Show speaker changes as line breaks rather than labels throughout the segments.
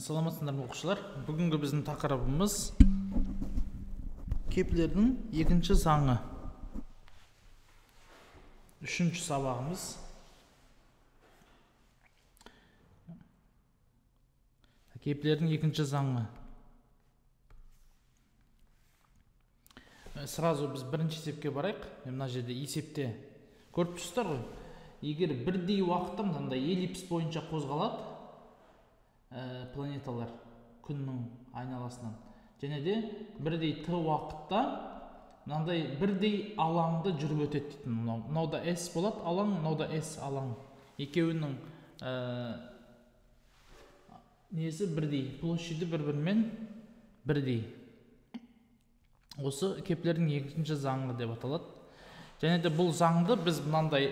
Саламатсыздар ма оқушылар? Бүгінгі біздің тақырыбымыз Кеплердің екінші заңы. Үшінші сабағымыз. Кеплердің екінші заңы. Сразу біз бірінші есепке барайық. Мына жерде есепте көріп тұрсыздар ғой. Егер бірдей уақытта мынандай эллипс бойынша қозғалады планеталар күннің айналасынан, және де бірдей т уақытта мынандай бірдей алаңды жүріп өтеді дейтін. Мынауда S болады алаң, мынауда S алаң. Екеуінің несі бірдей, площади бір-бірімен бірдей. Осы Кеплердің екінші заңы деп аталады. Және де бұл заңды біз мынандай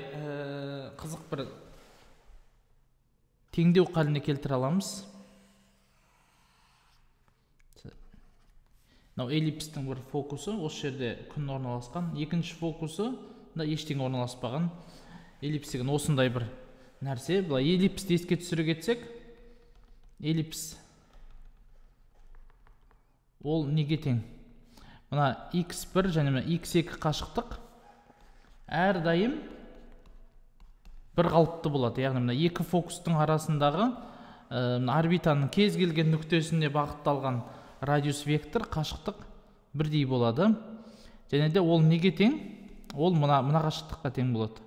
қызық бір теңдеу қаліне келтіре аламыз. Мынау эллипстің бір фокусы, осы жерде күн орналасқан. Екінші фокусы да ештеңе орналаспаған. Эллипс деген осындай бір нәрсе. Былай эллипсті еске түсіре кетсек, эллипс ол неге тең? Мына x1 және x2 қашықтық әрдайым бір қалыпты болады. Яғни мына екі фокустың арасындағы орбитаның кез келген нүктесіне бағытталған радиус вектор қашықтық бірдей болады. Және де ол неге тең? Ол мына қашықтыққа тең болады.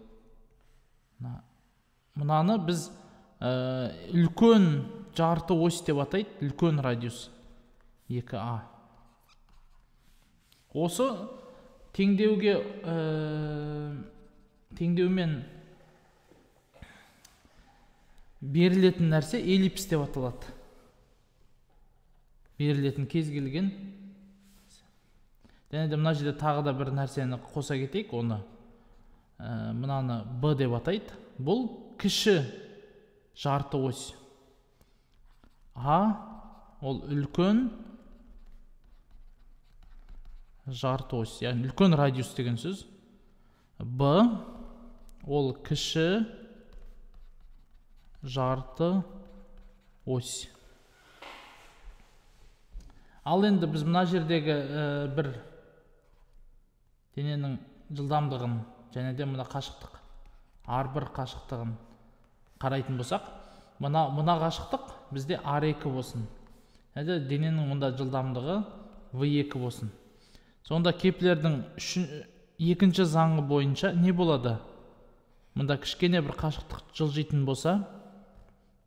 Мынаны біз үлкен жарты ось деп атайды, үлкен радиус 2а. Осы теңдеумен берілетін нәрсе эллипс деп аталады. Берілетін кез келген. Және де мына жерде тағы да бір нәрсені қоса кетейік, оны мынаны b деп атайды. Бұл кіші жарты ось. А ол үлкен жарты ось, яғни үлкен радиус деген сөз. Б ол кіші жарты ось. Ал енді біз мына жердегі бір дененің жылдамдығын және де мына қашықтық r1 қашықтығын қарайтын болсақ, мына қашықтық бізде r2 болсын. Және дененің мұнда жылдамдығы v2 болсын. Сонда Кеплердің екінші заңы бойынша не болады? Мұнда кішкене бір қашықтық жылжитын болса,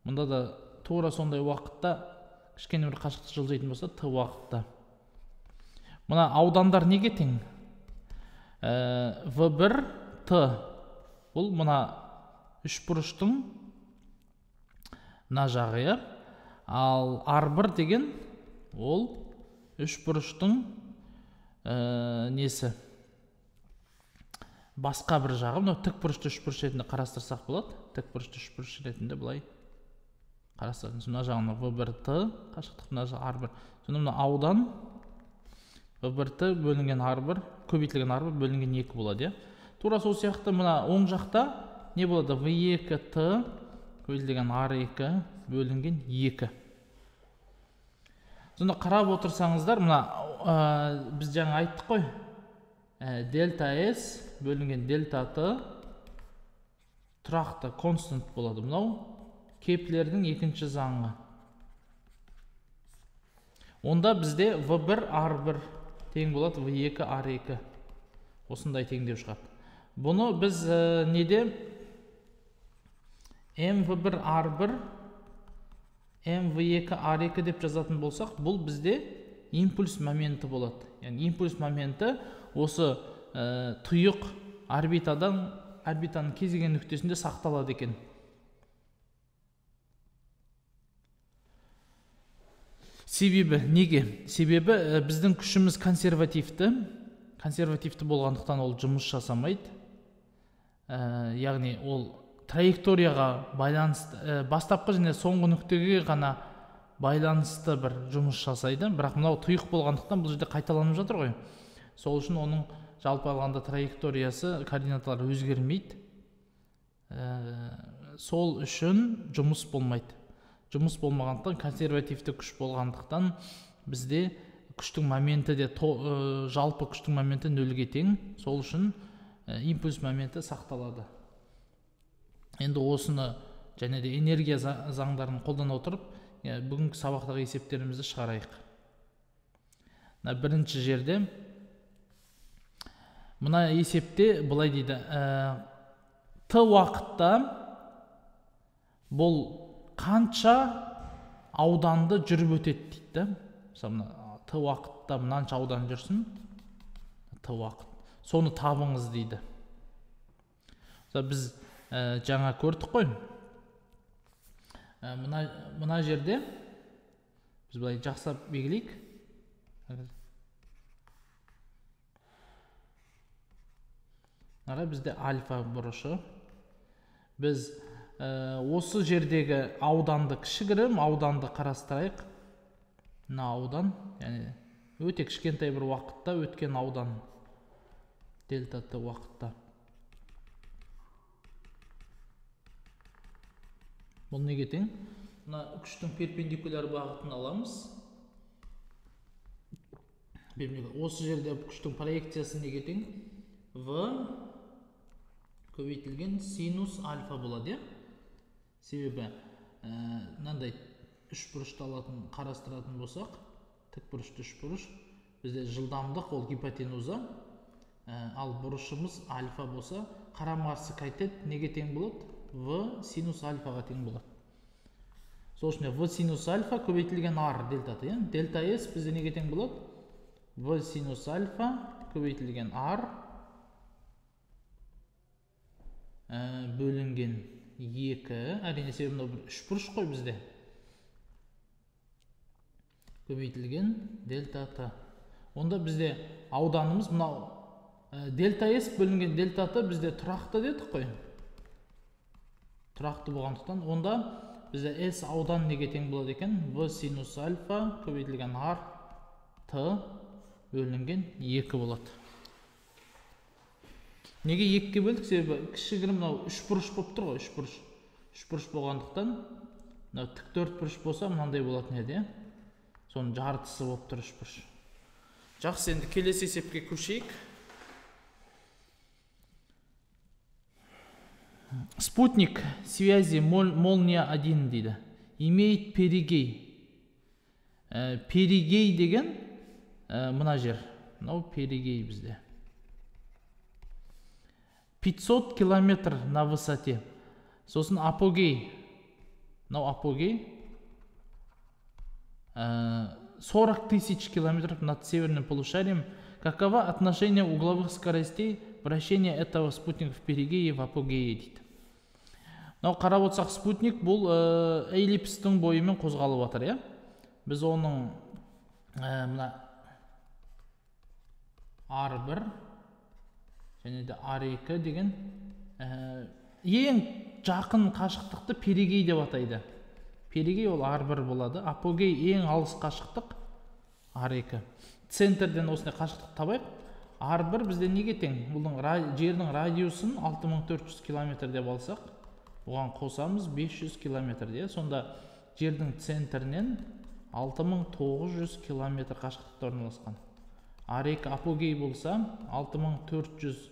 мұнда да тура сондай уақытта кішкене бір қашықтық жылжитын болса, т уақытта. Мұна аудандар неге тең? V1 Т. Бұл мұна үш бұрыштың мына жағы. Ал R1 деген ол үш бұрыштың несі? Басқа бір жағы. Мына тік бұрышты үш бұрыш ретінде қарастырсақ болады. Тік бұрышты үш бұрыш ретінде бұлай қарастырыңыз. Мына жағына V1 Т қашықтық, мына жағы R1. Сонда мына аудан V1 Т бөлінген R1 көбейтілген R1 бөлінген 2 болады. Тура сол сияқты мына оң жақта не болады? V2 Т көбейтілген R2 бөлінген 2. Сонда қарап отырсаңыздар, мына біз жаңа айттық қой, дельта S бөлінген дельта Т тұрақты, констант болады. Мынау Кеплердің екінші заңы. Онда бізде V1 R1 тең болады V2 R2. Осындай теңдеу шығады. Бұны біз неде? MV1 R1 MV2 R2 деп жазатын болсақ, бұл бізде импульс моменті болады. Яғни импульс моменті осы тұйық орбитаның кез келген нүктесінде сақталады екен. Себебі неге? Себебі біздің күшіміз консервативті болғандықтан ол жұмыс жасамайды. Яғни ол траекторияға байланысты, бастапқы және соңғы нүктеге ғана байланысты бір жұмыс жасайды. Бірақ мынау тұйық болғандықтан бұл жерде қайталанып жатыр ғой. Сол үшін оның жалпы алғанда траекториясы, координаталары өзгермейді. Сол үшін жұмыс болмайды. жұмыс болмағандықтан, консервативті күш болғандықтан бізде күштің моменті де жалпы күштің моменті нөлге тең. Сол үшін импульс моменті сақталады. Енді осыны және де энергия заңдарын қолдана отырып, бүгінгі сабақтағы есептерімізді шығарайық. Бірінші жерде мына есепте былай дейді: Т уақытта бұл қанша ауданды жүріп өтеді дейді. Мысалы, Т уақытта мынанша аудан жүрсін, Т уақыт. Соны табыңыз дейді. Біз жаңа көрдік қой. Мына жерде біз былай жақсап белгілейік. Бізде альфа бұрышы. Біз осы жердегі ауданды кішігірім ауданды қарастырайық. Мына аудан, яғни өте кішкентай бір уақытта өткен аудан, дельта Т уақытта. Бұл неге тең? Мына күштің перпендикуляр бағытын аламыз. Осы жерде күштің проекциясы неге тең? В көбейтілген синус альфа болады. Себебі мынандай үш бұрышты алатын қарастыратын болсақ, тік бұрышты үш бұрыш, бізде жылдамдық ол гипотенуза, ал бұрышымыз альфа болса, қарама-қарсы катет неге тең болады? В синус альфаға тең болады. Сол үшін В синус альфа көбейтілген R дельта Т. Дельта S бізде неге тең болады? В синус альфа көбейтілген R бөлінген 2. Әрине себебі мынау бір үш бұрыш қой бізде. Көбейтілген дельта Т. Онда бізде ауданымыз мынау дельта S бөлінген дельта Т бізде тұрақты дедік қой. Тұрақты болғандықтан, онда бізде S аудан неге тең болады екен? В синус альфа көбейтілген R Т бөлінген 2 болады. Неге 2-ге бөлдік? Себебі кішігірім мынау үш бұрыш болып тұр ғой, үш бұрыш болғандықтан, мынау тік төрт бұрыш болса мынандай болатын еді. Соның жартысы болып тұр үш бұрыш. Жақсы, енді келесі есепке көшейік. Спутник связи молния-1 дейді. Имеет перигей. Перигей деген мына жер. Мынау перигей бізде. 500 километр на высоте. Сосын апогей. Мынау апогей. 40 тысяч километров над северным полушарием. Какова отношение угловых скоростей вращения этого спутника в перигее и в апогее дейді. Мынау қарап отырсақ, спутник бұл эллипстің бойымен қозғалып жатыр. Біз оның мына R1 және де R2 деген ең жақын қашықтықты перигей деп атайды. Перигей ол R1 болады. Апогей ең алыс қашықтық R2. Центрден осындай қашықтық табайық. R1 бізде неге тең? Бұның жердің радиусын 6400 км деп алсақ, оған қосамыз 500 км де. Сонда жердің центрінен 6900 км қашықтықта орналасқан. R2 апогей болса 6400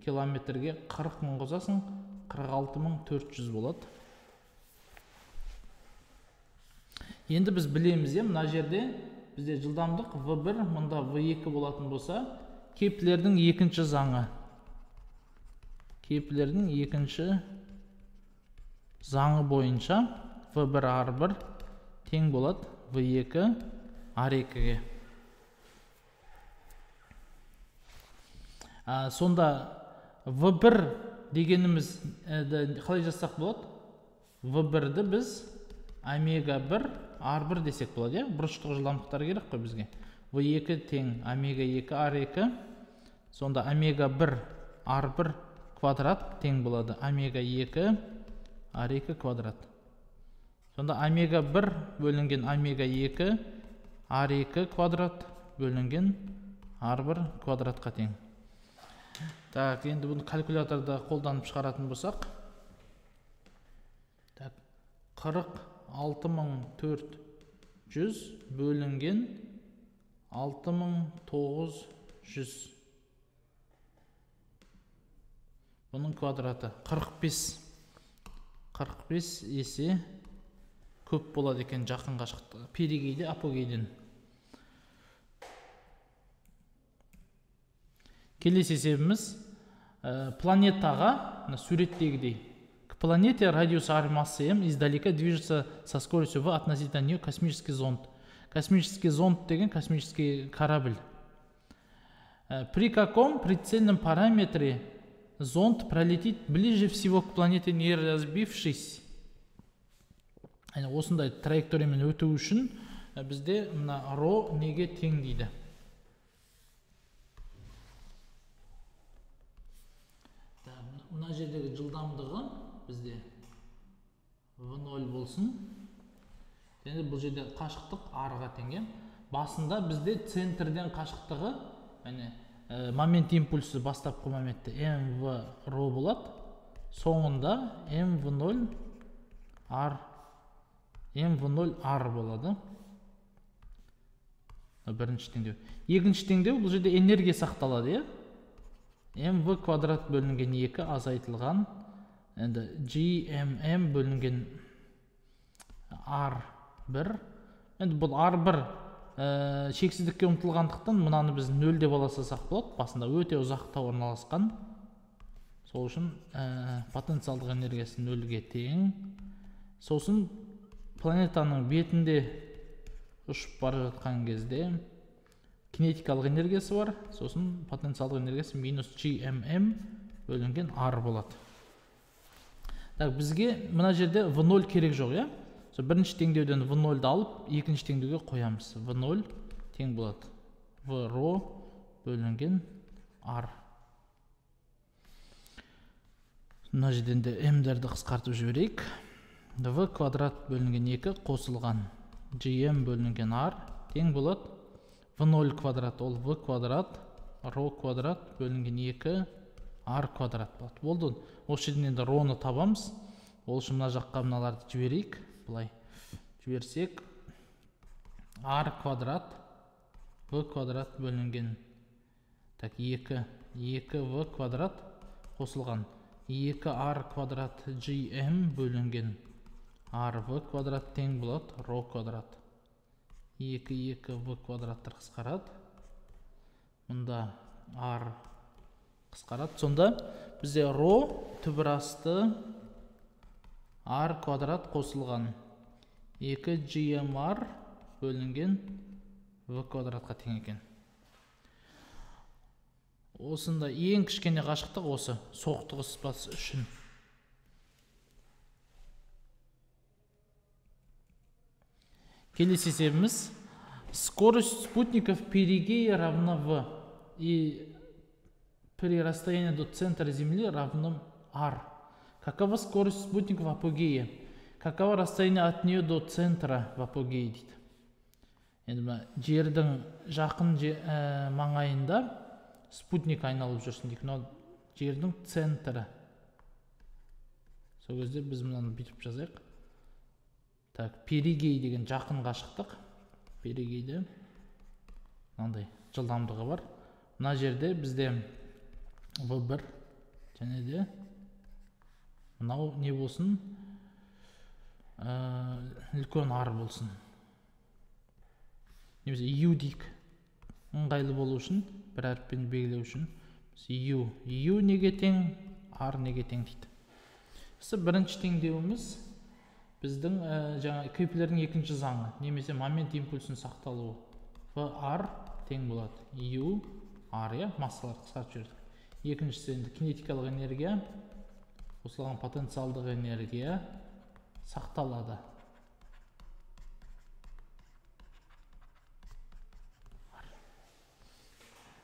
километрге 40 мың қосасың, 46400 болады. Енді біз білеміз, мына жерде бізде жылдамдық V1, мұнда V2 болатын болса, Кеплердің екінші заңы. Кеплердің екінші заңы бойынша V1 R1 тең болады V2 R2-ге. Сонда V1 дегеніміз қалай жазсақ болады? V1-ді біз омега 1 R1 десек болады. Бұрыштық жылдамдықтар керек қой бізге. V2 тең омега 2 R2. Сонда омега 1 R1 квадрат тең болады омега 2 R2 квадрат. Сонда омега 1 бөлінген омега 2 R2 квадрат бөлінген R1 квадратқа тең. Так, енді бұны калькуляторда қолданып шығаратын болсақ, 40 6400 бөлінген 6900. Бұның квадраты 45 есе көп болады екен жақын қашықтығы. Перигейде апогейден. Келесі есебіміз планетаға суреттегідей. К планете радиус r массы m издалека движется со скоростью v относительно нее космический зонд. Космический зонд деген космический корабль. При каком прицельном параметре зонд пролетит ближе всего к планете, не разбившись? Осындай траекториямен өту үшін бізде мына ро неге тең дейді. Мына жердегі жылдамдығы бізде v0 болсын. Енді бұл жерде қашықтық r-ға тең. Басында бізде центрден қашықтығы, момент импульсы бастапқы моментте mv ро болады. Соңында mv0 r болады. Бірінші теңдеу. Екінші теңдеу бұл жерде энергия сақталады, mv квадрат бөлінген 2 азайтылған, енді gmm бөлінген r1. Енді бұл r1 шексіздікке ұмтылғандықтан мұнаны біз 0 деп алсақ болады. Басында өте ұзақта орналасқан. Сол үшін потенциалдық энергиясы 0-ге тең. Сосын планетаның бетінде ұшып бара жатқан кезде кинетикалық энергиясы бар. Сосын потенциалдық енергиясы минус gmm бөлінген r болады. Бізге мына жерде v0 керек жоқ, бірінші теңдеуден v0-ды алып, екінші теңдеуге қоямыз. v0 тең болады v ро бөлінген r. Мына жерден де m-дерді қысқартып жіберейік. v квадрат бөлінген 2 қосылған gm бөлінген r тең болады v0 квадрат, ол v квадрат, ро квадрат бөлінген 2 r квадрат болады. Болды. Осы жерден енді роны табамыз. Ол үшін мына жаққа мыналарды жіберейік. Бұлай жіберсек r квадрат v квадрат бөлінген 2 v квадрат қосылған 2 r квадрат gm бөлінген r v квадрат тең болады ро квадрат. 2 v квадраттар қысқарады. Мұнда r қысқарады. Сонда бізде ро түбір асты r квадрат қосылған 2 gmr бөлінген v квадратқа тең екен. Осында ең кішкене қашықтық осы соқтығыспас үшін. Келесі есебіміз скорость спутников перигея равна v и при расстоянии до центра Земли равно r. Какова скорость спутников в апогее? Какова расстояние от нее до центра в апогее дейді. Енді жердің жақын маңайында спутник айналып жүрсін дейік. Но жердің центрі. Сол кезде біз мұнаны бүйтіп жазайық. Перигей деген жақын қашықтық. Перигейде мынандай жылдамдығы бар. Мына жерде бізде v1 және де мынау не болсын? Үлкен r болсын. Немесе u дейік. Ыңғайлы болу үшін, бір әріппен белгілеу үшін u неге тең, r неге тең дейді. Бірінші теңдеуіміз біздің Кеплердің екінші заңы, немесе момент импульсінің сақталуы. v-r тең болады u r, массалар қысқартып жібердік. Екіншісі енді кинетикалық энергия, қосылған потенциалдық энергия сақталады.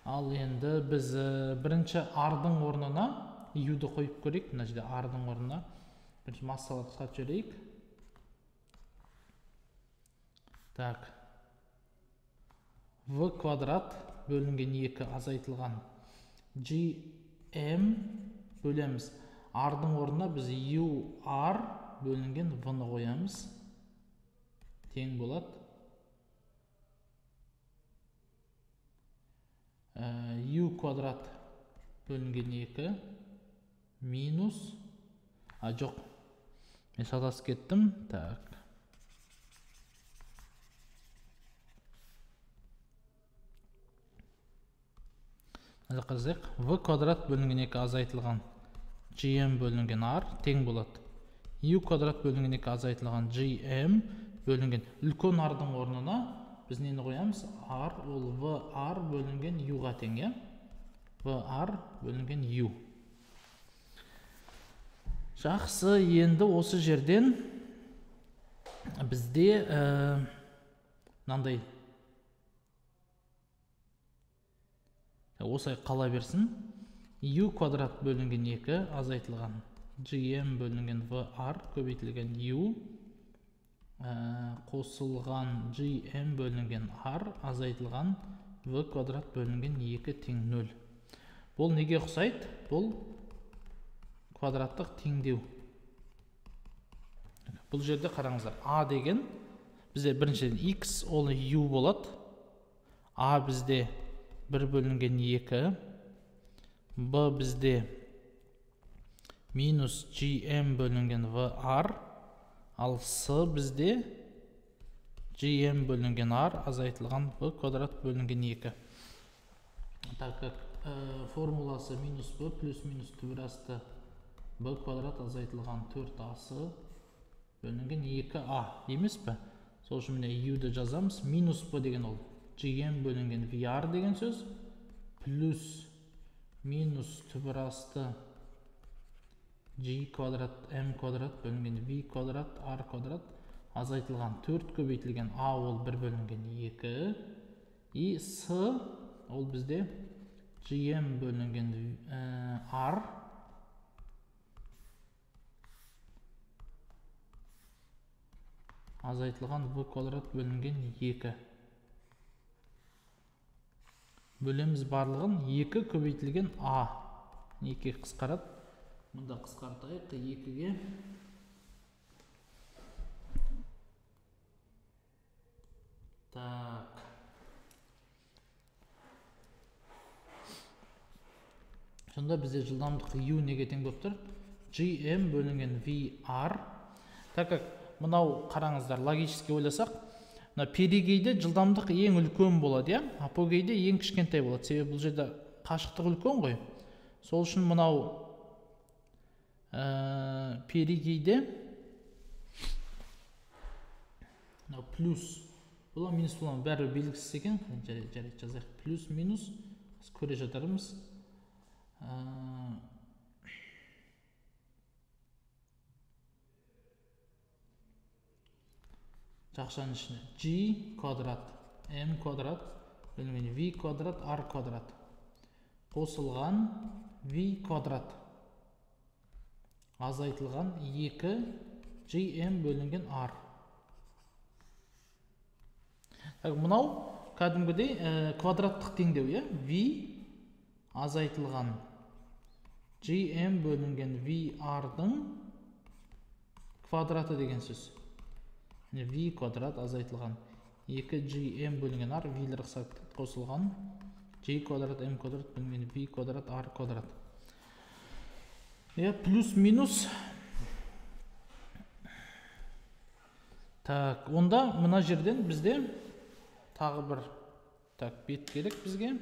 Ал енді біз бірінші r-дың орнына u-ды қойып көрейік. Мына жерде r-дың орнына бірінші массалар қысқартып жіберейік. v квадрат бөлінген 2 азайтылған gm бөлеміз. r-дың орнына біз u r бөлінген v-ны қоямыз. тең болады u квадрат бөлінген 2 минус жоқ, мен шатасып кеттім. Так, v квадрат бөлінген 2 азайтылған gm бөлінген r тең болады u квадрат бөлінген 2 азайтылған gm бөлінген үлкен r-дың орнына біз нені қоямыз? r ол vr бөлінген u-ға тең, я? vr бөлінген u. Жақсы, енді осы жерден бізде мынандай осылай қала берсін. u квадрат бөлінген 2 азайтылған gm бөлінген vr көбейтілген u қосылған gm бөлінген r азайтылған v квадрат бөлінген 2 тең 0. Бұл неге ұқсайды? Бұл квадраттық теңдеу. Бұл жерде қараңыздар, a деген бізде біріншіден x ол u болады. a бізде 1 бөлінген 2, b бізде минус gm бөлінген vr, ал с бізде gm бөлінген r азайтылған b квадрат бөлінген 2. Так как формуласы минус b плюс минус түбір асты b квадрат азайтылған 4a бөлінген 2a емес пе? Сол үшін міне u-ді жазамыз. Минус b деген ол gm бөлінген vr деген сөз, плюс минус түбір асты g квадрат m квадрат бөлінген v квадрат r квадрат азайтылған 4 көбейтілген a ол 1 бөлінген 2, и с ол бізде gm бөлінген r азайтылған v квадрат бөлінген 2. Бөлеміз барлығын 2 көбейтілген a. 2 қысқарады. Мұнда қысқартайық 2-ге. Так. Сонда бізде жылдамдық u неге тең болып тұр? gm бөлінген vr. Так как мынау қараңыздар, логически ойласақ, перигейде жылдамдық ең үлкен болады, я? Апогейде ең кішкентай болады. Себебі бұл жерде қашықтық үлкен ғой. Сол үшін мынау перигейде плюс бұл минус болған бәрі белгісіз екен. Жарайды, жазайық. Плюс минус көре жатарымыз. Жақшаның ішіне g квадрат m квадрат бөлінген v квадрат r квадрат қосылған v квадрат азайтылған 2 gm бөлінген r. Мұнау кәдімгідей квадраттық теңдеу, я? v азайтылған gm бөлінген vr-дың квадраты деген сөз. v квадрат азайтылған 2 gm бөлінген r, v-лер қосылған g квадрат m квадрат бөлінген v квадрат r квадрат. Плюс минус. Так, онда мына жерден бізде тағы бір бет керек бізге.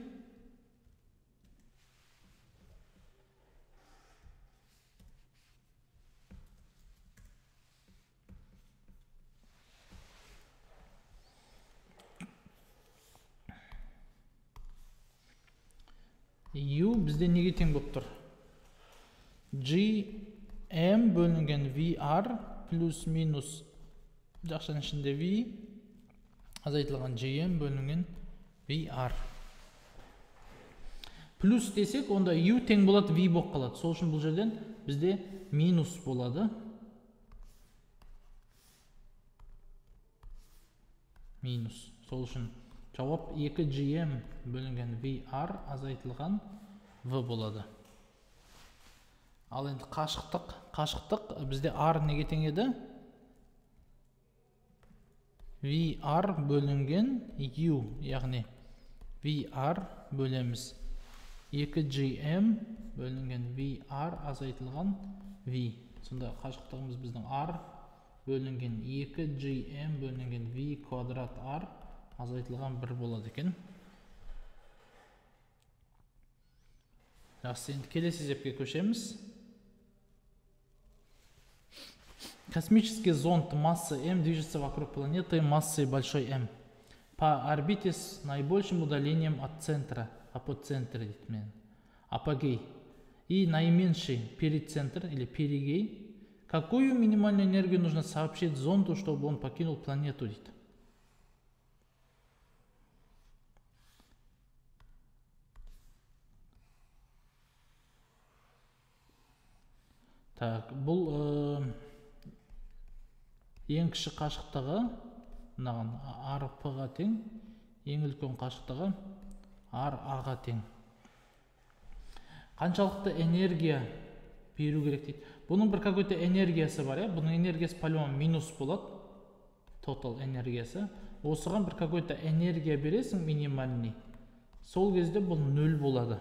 u бізде неге тең болып тұр? gm бөлінген vr плюс минус жақшаның ішінде v азайтылған gm бөлінген vr. Плюс десек, онда u тең болады v болып қалады. Сол үшін бұл жерден бізде минус болады. Минус. Сол үшін жауап 2 gm бөлінген vr азайтылған v болады. Ал енді қашықтық бізде r неге тең еді? VR бөлінген U, яғни VR бөлеміз 2GM бөлінген VR азайтылған V. Сонда қашықтығымыз біздің R бөлінген 2GM бөлінген V квадрат R азайтылған 1 болады екен. Жақсы, енді келесі есепке көшеміз. Космический зонд массы M движется вокруг планеты массой большой M по орбите с наибольшим удалением от центра, апоцентра, апогей, и наименьший перицентр или перигей. Какую минимальную энергию нужно сообщить зонду, чтобы он покинул планету? Так, бұл ең кіші қашықтығы мынаған RP-ға тең, ең үлкен қашықтығы RA-ға тең. Қаншалықты энергия беру керек дейді. Бұның бір какой-то энергиясы бар, бұның энергиясы по-любому минус болады, total энергиясы. Осыған бір какой-то энергия бересің минимальный, сол кезде бұл 0 болады.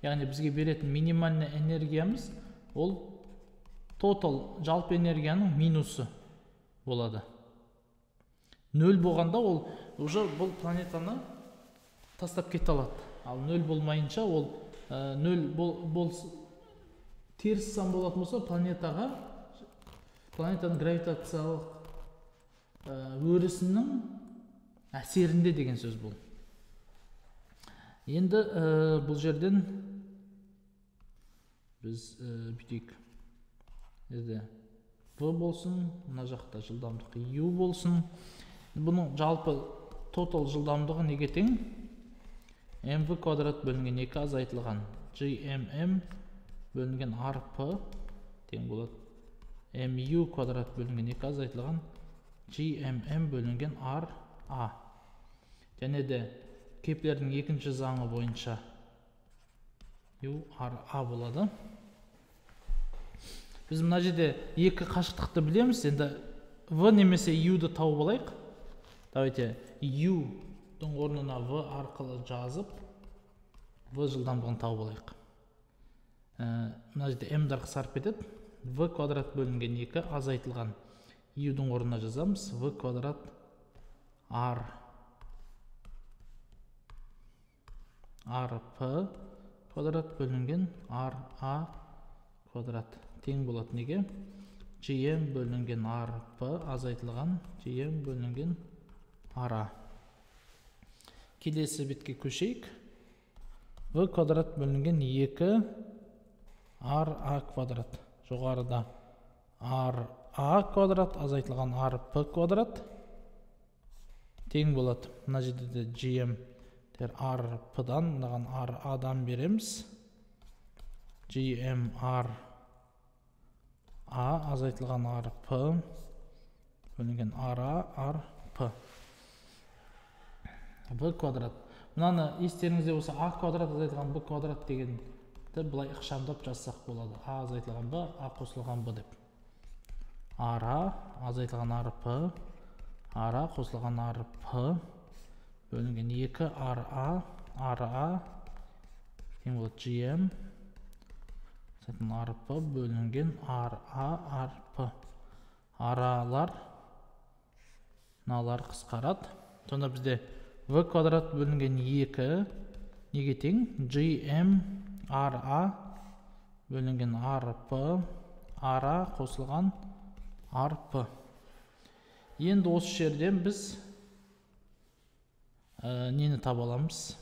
Яғни бізге беретін минимальный энергиямыз ол total жалпы энергияның минусы болады. 0 болғанда ол уже бұл планетаны тастап кете алады. Ал 0 болмайынша ол 0 теріс сан болатын болса планетаның гравитациялық өрісінің әсерінде деген сөз бұл. Енді бұл жерден біз бүйтейік. V болсын, мына жақта жылдамдық U болсын. Бұның жалпы total жылдамдығы неге тең? mv квадрат бөлінген 2 азайтылған gmm бөлінген rp тең болады. mu квадрат бөлінген 2 азайтылған gmm бөлінген ra. Және де Кеплердің екінші заңы бойынша u ra болады. Біз мына жерде екі қашықтықты білеміз. Енді v немесе u-ды тауып алайық. Давайте u-дің орнына v арқылы жазып, v жылдамдығын тауып алайық. Мына жерде m-дар қысарып кетеді. v квадрат бөлінген 2 азайтылған u-дің орнына жазамыз. v квадрат r rp квадрат бөлінген ra квадрат тең болады неге? gm бөлінген rp азайтылған gm бөлінген ra. Келесі бетке көшейік. v квадрат бөлінген 2 ra квадрат. Жоғарыда ra квадрат азайтылған rp квадрат тең болады. Мына жерде де gm rp-дан, мынаған ra-дан береміз. gm r азайтылған rp бөлінген ra rp v квадрат. Мынаны естеріңізде болса a квадрат азайтылған b квадрат дегенді бұлай ықшамдап жазсақ болады. a азайтылған b, a қосылған b деп. ra азайтылған rp, ra қосылған rp бөлінген 2 ra тең болады gm rp бөлінген ra rp. Аралар мыналар қысқарады. Сонда бізде v квадрат бөлінген 2 неге тең? gm ra бөлінген rp, ra қосылған rp. Енді осы жерден біз нені таба аламыз?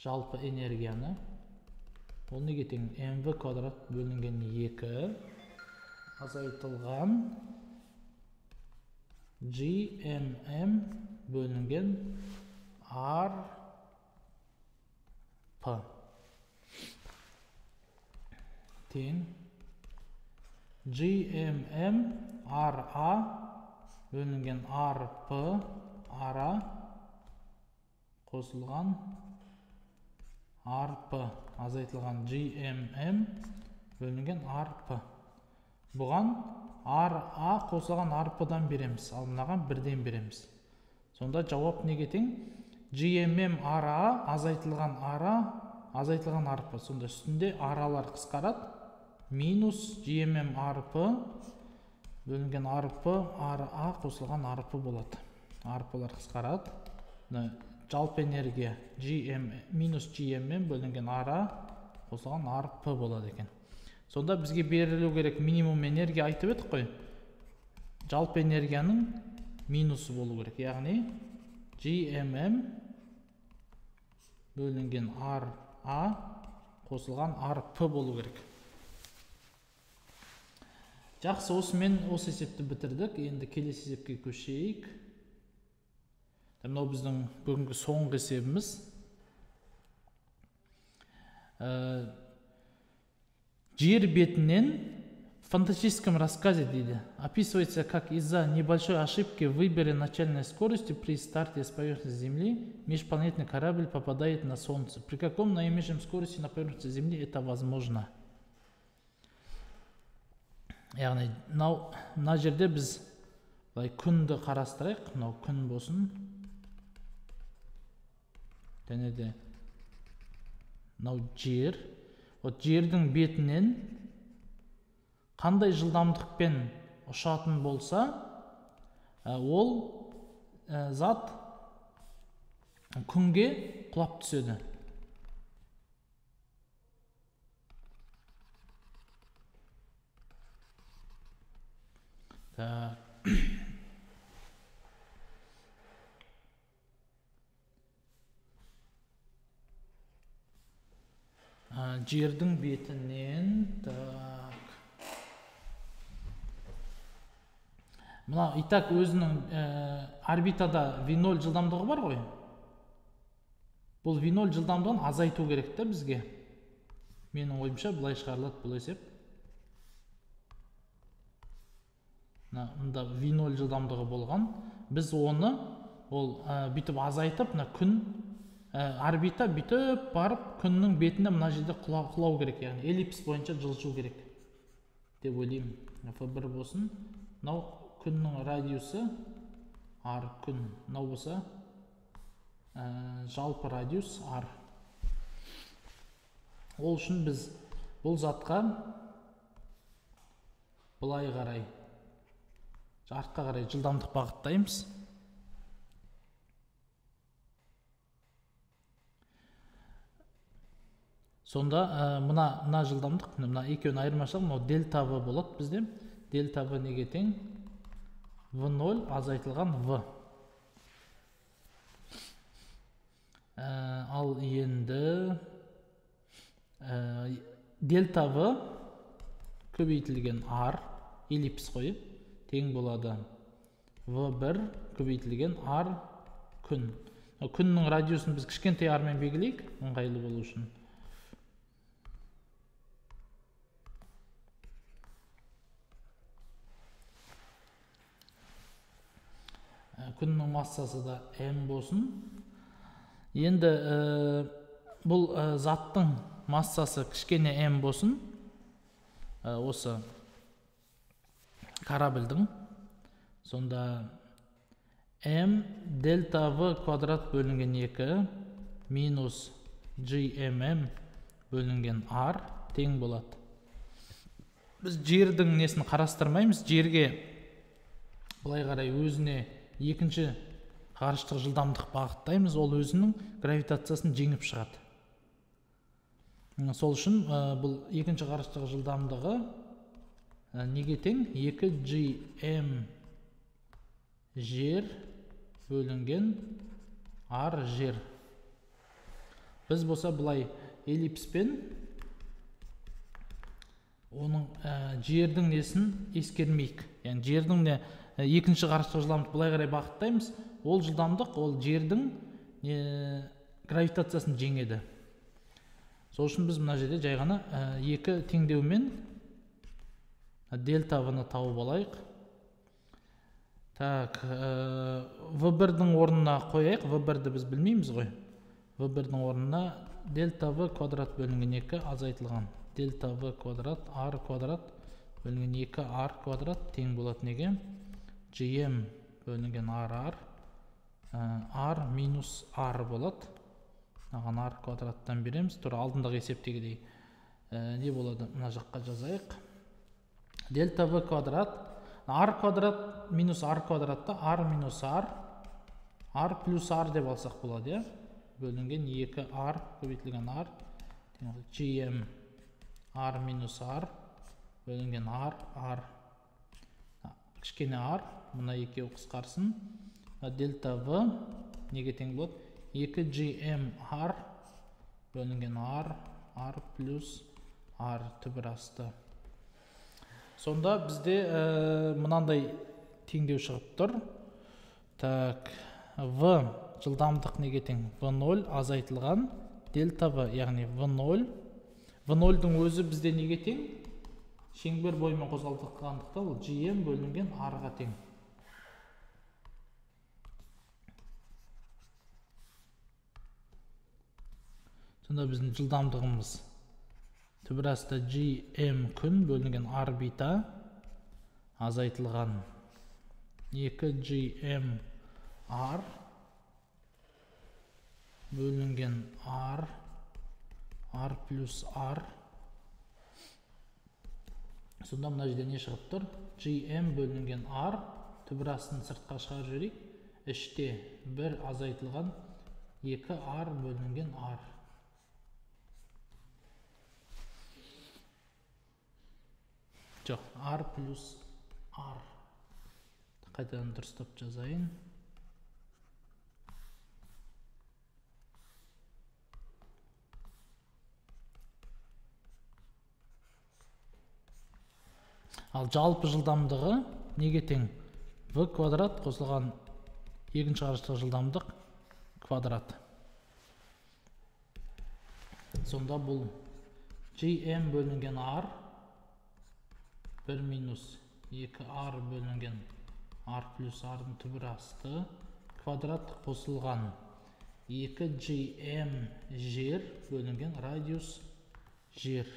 Жалпы энергияны. Ол неге тең? mv квадрат бөлінген 2 азайтылған gmm бөлінген rp тең gmm ra бөлінген rp ra қосылған rp азайтылған gmm бөлінген rp. Бұған а қосылған арпыдан береміз, ал мынаған бірден береміз. Сонда жауап неге тең? GMM ара азайтылған арпы. Сонда үстінде аралар қысқарады. Минус GMM арпы бөлінген арпы ара қосылған арпы болады. Арпылар қысқарады. Жалпы энергия минус GMM бөлінген ара қосылған арпы болады екен. Сонда бізге берілу керек минимум энергия айтып едік қой. Жалпы энергияның минусы болу керек. Яғни GMM бөлінген ара қосылған арпы болу керек. Жақсы, осымен осы есепті бітірдік. Енді келесі есепке көшейік. Мынау біздің бүгінгі соңғы есебіміз. Жер бетінен в фантастическом рассказе дейді. Описывается, как из-за небольшой ошибки в выборе начальной скорости при старте с поверхности Земли межпланетный корабль попадает на Солнце. При каком наименьшем скорости на поверхности Земли это возможно? Яғни, мына жерде біз күнді қарастырайық. Мынау күн болсын. Және де мынау жер. Жердің бетінен қандай жылдамдықпен ұшатын болса, ол зат күнге құлап түседі. Жердің бетінен мына итак өзінің орбитада V0 жылдамдығы бар ғой. Бұл V0 жылдамдығын азайту керек та бізге. Менің ойымша былай шығарылады бұл есеп. Мында V0 жылдамдығы болған. Біз оны бүйтіп азайтып, күн орбита бүйтіп барып күннің бетіне мына жерде құлау керек, яғни эллипс бойынша жылжу керек деп ойлаймын. F1 болсын. Мынау күннің радиусы r күн. Мынау болса жалпы радиус r. Ол үшін біз бұл затқа былай қарай, артқа қарай жылдамдық бағыттаймыз. Сонда мына жылдамдық, мына екеуін айырмашылығы, мынау дельта V болады бізде. Дельта V неге тең? V0 азайтылған V. Ал енді дельта V көбейтілген R, эллипс қойып, тең болады V1 көбейтілген R күн. Күннің радиусын біз кішкентай r мен белгілейік, ыңғайлы болу үшін. Күннің массасы да m болсын. Енді бұл заттың массасы кішкене m болсын. Осы корабльдің. Сонда m дельта v квадрат бөлінген 2 минус gmm бөлінген r тең болады. Біз жердің несін қарастырмаймыз. Жерге былай қарай өзіне екінші ғарыштық жылдамдық бағыттаймыз, ол өзінің гравитациясын жеңіп шығады. Сол үшін бұл екінші ғарыштық жылдамдығы неге тең? 2gm жер бөлінген r жер. Біз болса бұлай эллипспен оның жердің несін ескермейік. Яғни жердің екінші ғарыштық жылдамдық былай қарай бағыттаймыз. Ол жылдамдық, ол жердің гравитациясын жеңеді. Сол үшін біз мына жерде жай ғана екі теңдеумен дельта V-ны тауып алайық. Так, V1-дің орнына қояйық. V1-ді біз білмейміз ғой. V1-дің орнына дельта V квадрат бөлінген 2 азайтылған. Дельта V квадрат, R квадрат бөлінген 2r квадрат тең болады неге? GM бөлінген r r минус r болады. Мынаған r квадраттан береміз. Тура алдындағы есептегідей не болады? Мына жаққа жазайық. Дельта v квадрат, r квадрат минус r квадратта r минус r, r плюс r деп алсақ болады, е? Бөлінген 2r көбейтілген r, gm r минус r, бөлінген r, r, кішкене r, мұна екеу қысқарсын. Дельта v неге тең болады? 2gm r, бөлінген r, r плюс r түбір асты. Сонда бізде мынандай теңдеу шығып тұр. Так, v жылдамдық неге тең? v0 азайтылған дельта v, яғни v0. v0-дің өзі бізде неге тең? Шеңбер бойымен қозғалтылғандықта ол gm бөлінген r-ға тең. Сонда біздің жылдамдығымыз түбір асты gm күн бөлінген орбита азайтылған 2gm r бөлінген r, r плюс r. Сонда мына жерде не шығып тұр? gm бөлінген r, түбір астын сыртқа шығарып жіберейік. Іште 1 азайтылған 2r бөлінген r. Жоқ, r плюс r. Қайтадан дұрыстап жазайын. Ал жалпы жылдамдығы неге тең? v квадрат қосылған екінші ағаштағы жылдамдық квадрат. Сонда бұл gm бөлінген r 1 минус 2r бөлінген r плюс r-ның түбір асты квадрат қосылған 2gm жер бөлінген радиус жер.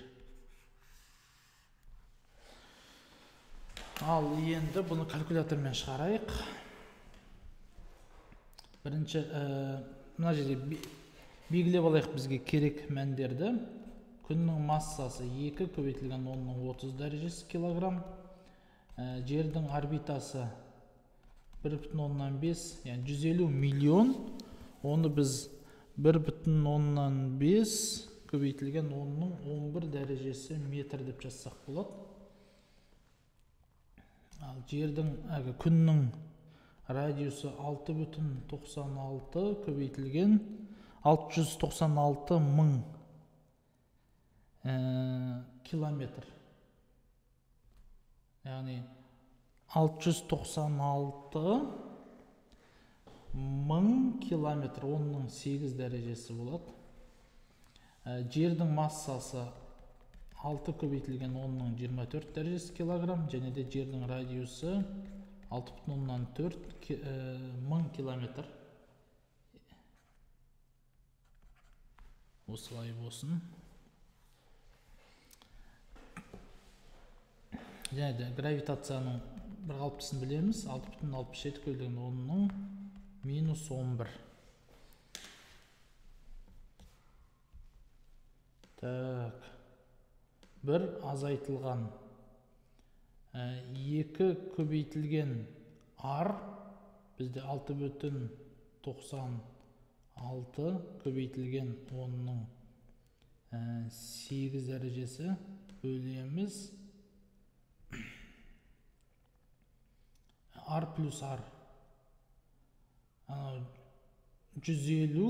Ал енді бұны калькулятормен шығарайық. Бірінші, мына жерде белгілеп алайық бізге керек мәндерді. Күннің массасы 2 көбейтілген 10-30 дәрежесі килограмм. Жердің орбитасы 1,5, яғни 150 миллион. Оны біз 1,5 көбейтілген 10-11 дәрежесі метр деп жазсақ болады. Ал жердің, күннің радиусы 6,96 көбейтілген 696 мың километр. Яғни 696 мың километр, 10-8 дәрежесі болады. Жердің массасы 6 көбейтілген 10-24 дәрежесі килограмм, және де жердің радиусы 6,4 мың километр. Осылай болсын. Және де гравитацияның бір қалыптысын білеміз. 6,67 көбейтілген 10-ның минус 11. Так. Бір азайтылған 2 көбейтілген r бізде 6,96 көбейтілген 10-ның 8 дәрежесі бөлеміз r плюс r. 150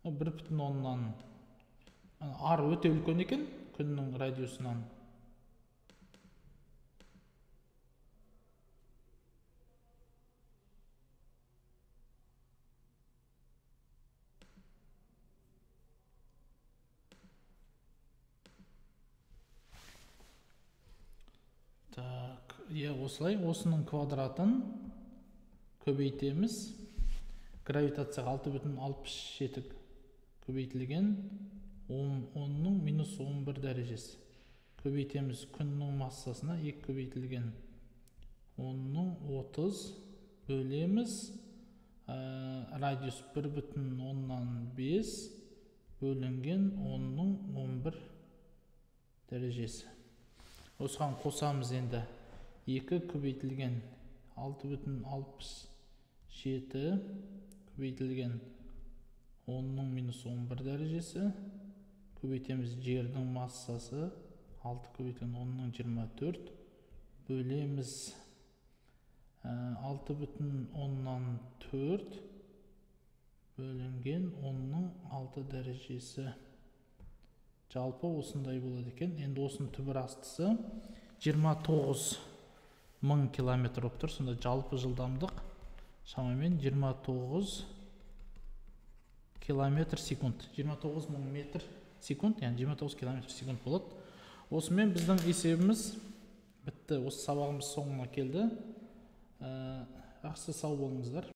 1,10-нан r өте үлкен екен күннің радиусынан. Так, осылай, осының квадратын көбейтеміз. Гравитацияға 6,67 көбейтілген 10-ның минус 11 дәрежесі. көбейтеміз күннің массасына 2 көбейтілген 10-30 бөлеміз радиус 1,5 бөлінген 10-11 дәрежесі. Осыған қосамыз енді 2 көбейтілген 6,67 көбейтілген 10-11 дәрежесі. Көбейтеміз жердің массасы 6 көбейтілген 10-24 бөлеміз 6,4 бөлінген 10-6 дәрежесі. Жалпы осындай болады екен. Енді осының түбір астысы 29.000 километр болып тұр. Сонда жалпы жылдамдық шамамен 29 километр секунд. 29.000 метр секунд, яғни 29 километр секунд болады. Осымен біздің есебіміз бітті. Осы сабағымыз соңына келді. Жақсы, сау болыңыздар.